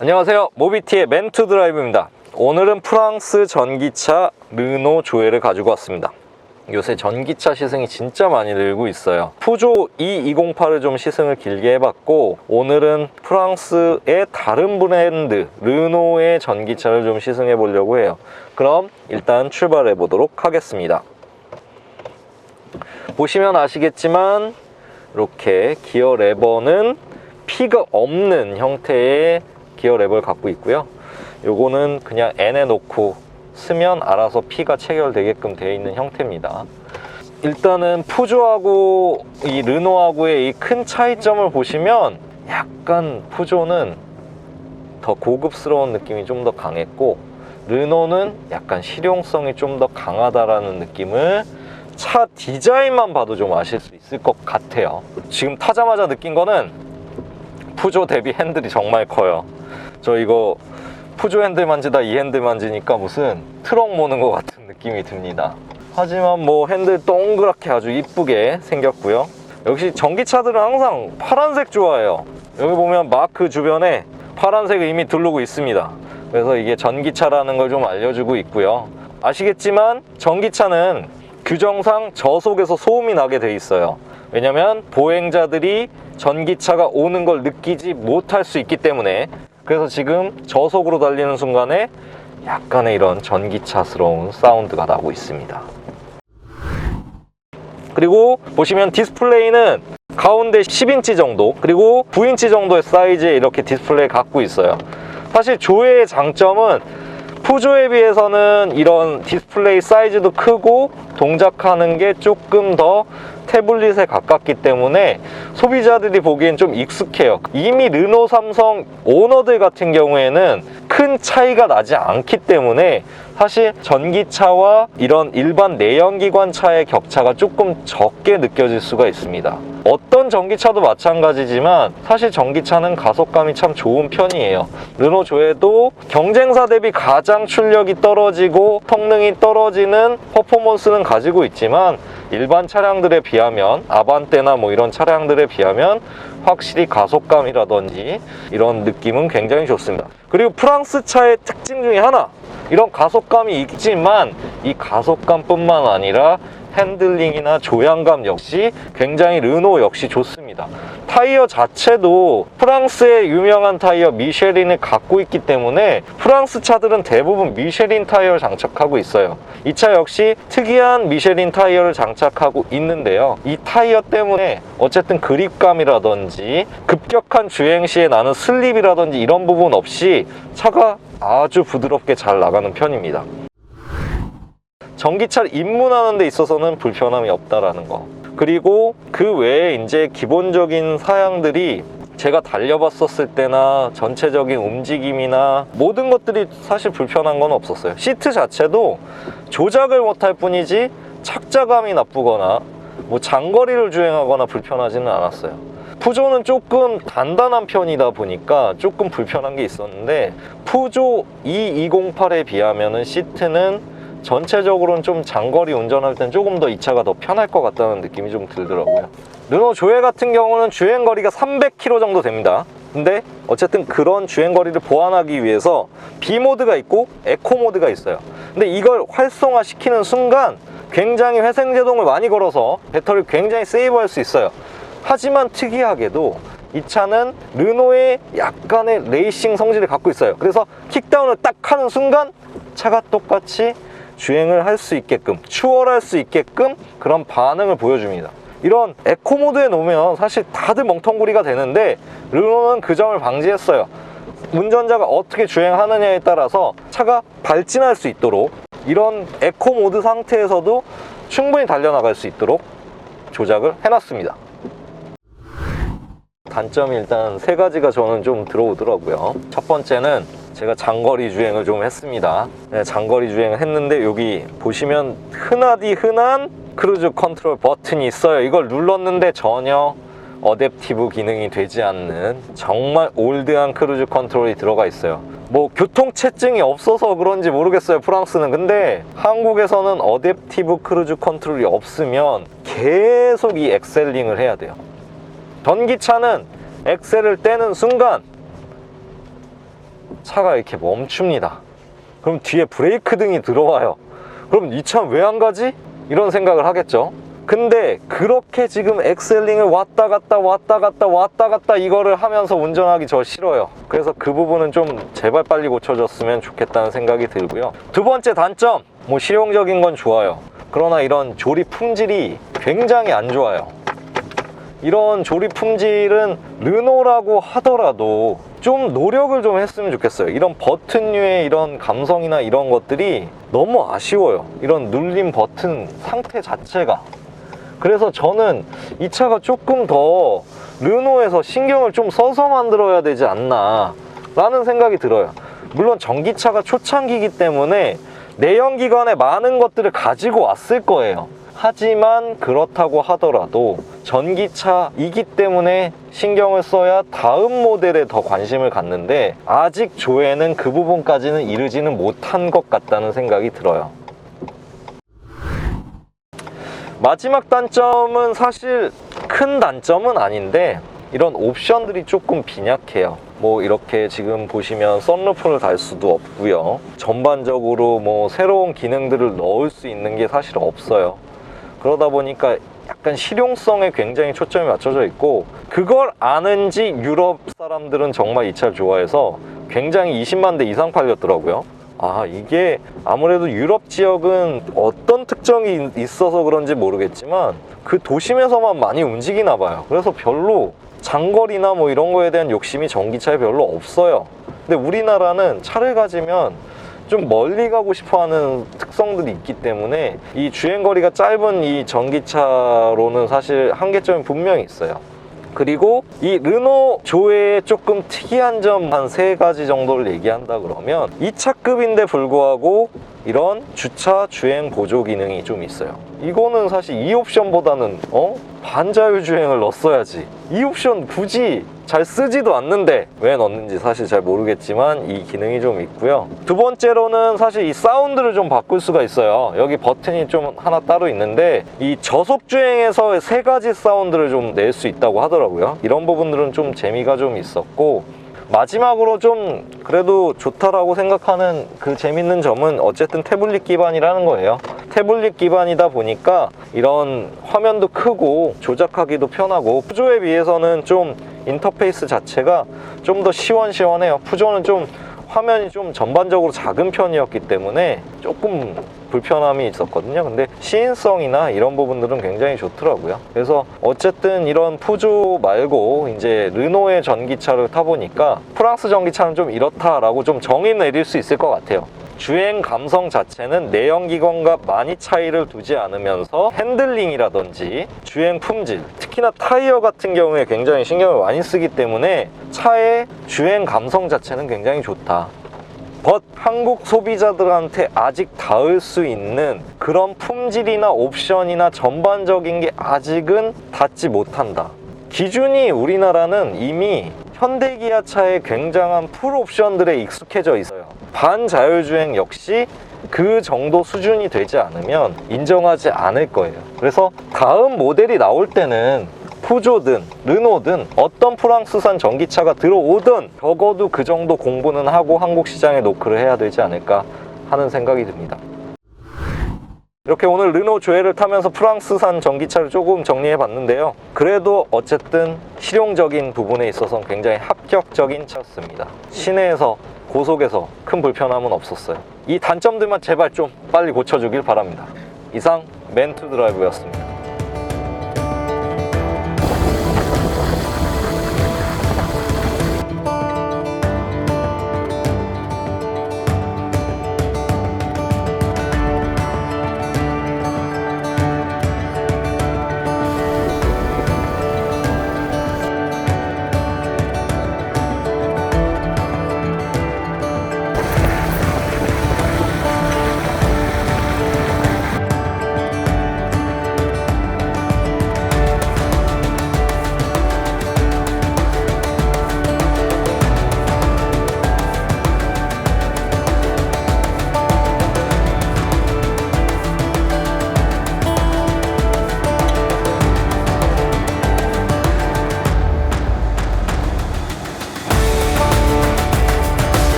안녕하세요, 모비티의 멘투 드라이브입니다. 오늘은 프랑스 전기차 르노 조엘을 가지고 왔습니다. 요새 전기차 시승이 진짜 많이 늘고 있어요. 푸조 E208을 좀 시승을 길게 해봤고, 오늘은 프랑스의 다른 브랜드 르노의 전기차를 좀 시승해 보려고 해요. 그럼 일단 출발해 보도록 하겠습니다. 보시면 아시겠지만 이렇게 기어 레버는 피가 없는 형태의 기어 레버를 갖고 있고요. 요거는 그냥 N에 놓고 쓰면 알아서 피가 체결되게끔 되어 있는 형태입니다. 일단은 푸조하고 이 르노하고의 이 큰 차이점을 보시면 약간 푸조는 더 고급스러운 느낌이 좀 더 강했고, 르노는 약간 실용성이 좀 더 강하다라는 느낌을 차 디자인만 봐도 좀 아실 수 있을 것 같아요. 지금 타자마자 느낀 거는 푸조 대비 핸들이 정말 커요. 저 이거 푸조 핸들 만지다 이 핸들 만지니까 무슨 트럭 모는 것 같은 느낌이 듭니다. 하지만 뭐 핸들 동그랗게 아주 이쁘게 생겼고요. 역시 전기차들은 항상 파란색 좋아해요. 여기 보면 마크 주변에 파란색을 이미 두르고 있습니다. 그래서 이게 전기차라는 걸 좀 알려주고 있고요. 아시겠지만 전기차는 규정상 저속에서 소음이 나게 돼 있어요. 왜냐면 보행자들이 전기차가 오는 걸 느끼지 못할 수 있기 때문에. 그래서 지금 저속으로 달리는 순간에 약간의 이런 전기차스러운 사운드가 나고 있습니다. 그리고 보시면 디스플레이는 가운데 10인치 정도, 그리고 9인치 정도의 사이즈의 이렇게 디스플레이를 갖고 있어요. 사실 조엘의 장점은 푸조에 비해서는 이런 디스플레이 사이즈도 크고 동작하는 게 조금 더 태블릿에 가깝기 때문에 소비자들이 보기엔 좀 익숙해요. 이미 르노, 삼성 오너들 같은 경우에는 큰 차이가 나지 않기 때문에 사실 전기차와 이런 일반 내연기관 차의 격차가 조금 적게 느껴질 수가 있습니다. 어떤 전기차도 마찬가지지만 사실 전기차는 가속감이 참 좋은 편이에요. 르노 조엘도 경쟁사 대비 가장 출력이 떨어지고 성능이 떨어지는 퍼포먼스는 가지고 있지만 일반 차량들에 비하면, 아반떼나 뭐 이런 차량들에 비하면 확실히 가속감이라든지 이런 느낌은 굉장히 좋습니다. 그리고 프랑스 차의 특징 중에 하나, 이런 가속감이 있지만 이 가속감뿐만 아니라 핸들링이나 조향감 역시 굉장히 르노 역시 좋습니다. 타이어 자체도 프랑스의 유명한 타이어 미쉐린을 갖고 있기 때문에 프랑스 차들은 대부분 미쉐린 타이어를 장착하고 있어요. 이 차 역시 특이한 미쉐린 타이어를 장착하고 있는데요. 이 타이어 때문에 어쨌든 그립감이라든지 급격한 주행 시에 나는 슬립이라든지 이런 부분 없이 차가 아주 부드럽게 잘 나가는 편입니다. 전기차를 입문하는 데 있어서는 불편함이 없다라는 거. 그리고 그 외에 이제 기본적인 사양들이 제가 달려봤었을 때나 전체적인 움직임이나 모든 것들이 사실 불편한 건 없었어요. 시트 자체도 조작을 못할 뿐이지 착자감이 나쁘거나 뭐 장거리를 주행하거나 불편하지는 않았어요. 푸조는 조금 단단한 편이다 보니까 조금 불편한 게 있었는데, 푸조 E208에 비하면 시트는 전체적으로는 좀 장거리 운전할 땐 조금 더 이 차가 더 편할 것 같다는 느낌이 좀 들더라고요. 르노 조엘 같은 경우는 주행거리가 300km 정도 됩니다. 근데 어쨌든 그런 주행거리를 보완하기 위해서 B모드가 있고 에코모드가 있어요. 근데 이걸 활성화시키는 순간 굉장히 회생제동을 많이 걸어서 배터리를 굉장히 세이브할 수 있어요. 하지만 특이하게도 이 차는 르노의 약간의 레이싱 성질을 갖고 있어요. 그래서 킥다운을 딱 하는 순간 차가 똑같이 주행을 할 수 있게끔, 추월할 수 있게끔 그런 반응을 보여줍니다. 이런 에코 모드에 놓으면 사실 다들 멍텅구리가 되는데 르노는 그 점을 방지했어요. 운전자가 어떻게 주행하느냐에 따라서 차가 발진할 수 있도록 이런 에코 모드 상태에서도 충분히 달려나갈 수 있도록 조작을 해놨습니다. 단점이 일단 세 가지가 저는 좀 들어오더라고요. 첫 번째는 제가 장거리 주행을 좀 했습니다. 네, 장거리 주행을 했는데 여기 보시면 흔하디 흔한 크루즈 컨트롤 버튼이 있어요. 이걸 눌렀는데 전혀 어댑티브 기능이 되지 않는 정말 올드한 크루즈 컨트롤이 들어가 있어요. 뭐 교통체증이 없어서 그런지 모르겠어요, 프랑스는. 근데 한국에서는 어댑티브 크루즈 컨트롤이 없으면 계속 이 엑셀링을 해야 돼요. 전기차는 엑셀을 떼는 순간 차가 이렇게 멈춥니다. 그럼 뒤에 브레이크 등이 들어와요. 그럼 이 차 왜 안 가지? 이런 생각을 하겠죠. 근데 그렇게 지금 엑셀링을 왔다 갔다 이거를 하면서 운전하기 저 싫어요. 그래서 그 부분은 좀 제발 빨리 고쳐줬으면 좋겠다는 생각이 들고요. 두 번째 단점, 뭐 실용적인 건 좋아요. 그러나 이런 조립 품질이 굉장히 안 좋아요. 이런 조립 품질은 르노라고 하더라도 좀 노력을 좀 했으면 좋겠어요. 이런 버튼류의 이런 감성이나 이런 것들이 너무 아쉬워요. 이런 눌림 버튼 상태 자체가. 그래서 저는 이 차가 조금 더 르노에서 신경을 좀 써서 만들어야 되지 않나 라는 생각이 들어요. 물론 전기차가 초창기이기 때문에 내연기관에 많은 것들을 가지고 왔을 거예요. 하지만 그렇다고 하더라도 전기차이기 때문에 신경을 써야 다음 모델에 더 관심을 갖는데 아직 조회는 그 부분까지는 이르지는 못한 것 같다는 생각이 들어요. 마지막 단점은 사실 큰 단점은 아닌데 이런 옵션들이 조금 빈약해요. 뭐 이렇게 지금 보시면 썬루프를 달 수도 없고요. 전반적으로 뭐 새로운 기능들을 넣을 수 있는 게 사실 없어요. 그러다 보니까 약간 실용성에 굉장히 초점이 맞춰져 있고, 그걸 아는지 유럽 사람들은 정말 이 차를 좋아해서 굉장히 20만 대 이상 팔렸더라고요. 아, 이게 아무래도 유럽 지역은 어떤 특정이 있어서 그런지 모르겠지만 그 도심에서만 많이 움직이나 봐요. 그래서 별로 장거리나 뭐 이런 거에 대한 욕심이 전기차에 별로 없어요. 근데 우리나라는 차를 가지면 좀 멀리 가고 싶어하는 특성들이 있기 때문에 이 주행거리가 짧은 이 전기차로는 사실 한계점이 분명히 있어요. 그리고 이 르노 조회의 조금 특이한 점 한 3가지 정도를 얘기한다 그러면 이 차급인데 불구하고 이런 주차 주행 보조 기능이 좀 있어요. 이거는 사실 이 옵션보다는 반자율 주행을 넣었어야지. 이 옵션 굳이 잘 쓰지도 않는데 왜 넣는지 사실 잘 모르겠지만 이 기능이 좀 있고요. 두 번째로는 사실 이 사운드를 좀 바꿀 수가 있어요. 여기 버튼이 좀 하나 따로 있는데 이 저속 주행에서 3가지 사운드를 좀 낼 수 있다고 하더라고요. 이런 부분들은 좀 재미가 좀 있었고, 마지막으로 좀 그래도 좋다라고 생각하는 그 재밌는 점은 어쨌든 태블릿 기반이라는 거예요. 태블릿 기반이다 보니까 이런 화면도 크고 조작하기도 편하고, 푸조에 비해서는 좀 인터페이스 자체가 좀 더 시원시원해요. 푸조는 좀 화면이 좀 전반적으로 작은 편이었기 때문에 조금 불편함이 있었거든요. 근데 시인성이나 이런 부분들은 굉장히 좋더라고요. 그래서 어쨌든 이런 푸조 말고 이제 르노의 전기차를 타보니까 프랑스 전기차는 좀 이렇다라고 좀 정의 내릴 수 있을 것 같아요. 주행 감성 자체는 내연기관과 많이 차이를 두지 않으면서 핸들링이라든지 주행 품질, 특히나 타이어 같은 경우에 굉장히 신경을 많이 쓰기 때문에 차의 주행 감성 자체는 굉장히 좋다. 한국 소비자들한테 아직 닿을 수 있는 그런 품질이나 옵션이나 전반적인 게 아직은 닿지 못한다. 기준이 우리나라는 이미 현대기아차의 굉장한 풀옵션들에 익숙해져 있어요. 반자율주행 역시 그 정도 수준이 되지 않으면 인정하지 않을 거예요. 그래서 다음 모델이 나올 때는 푸조든 르노든 어떤 프랑스산 전기차가 들어오든 적어도 그 정도 공부는 하고 한국 시장에 노크를 해야 되지 않을까 하는 생각이 듭니다. 이렇게 오늘 르노 조회를 타면서 프랑스산 전기차를 조금 정리해 봤는데요. 그래도 어쨌든 실용적인 부분에 있어서 굉장히 합격적인 차였습니다. 시내에서 고속에서 큰 불편함은 없었어요. 이 단점들만 제발 좀 빨리 고쳐주길 바랍니다. 이상 맨투드라이브였습니다.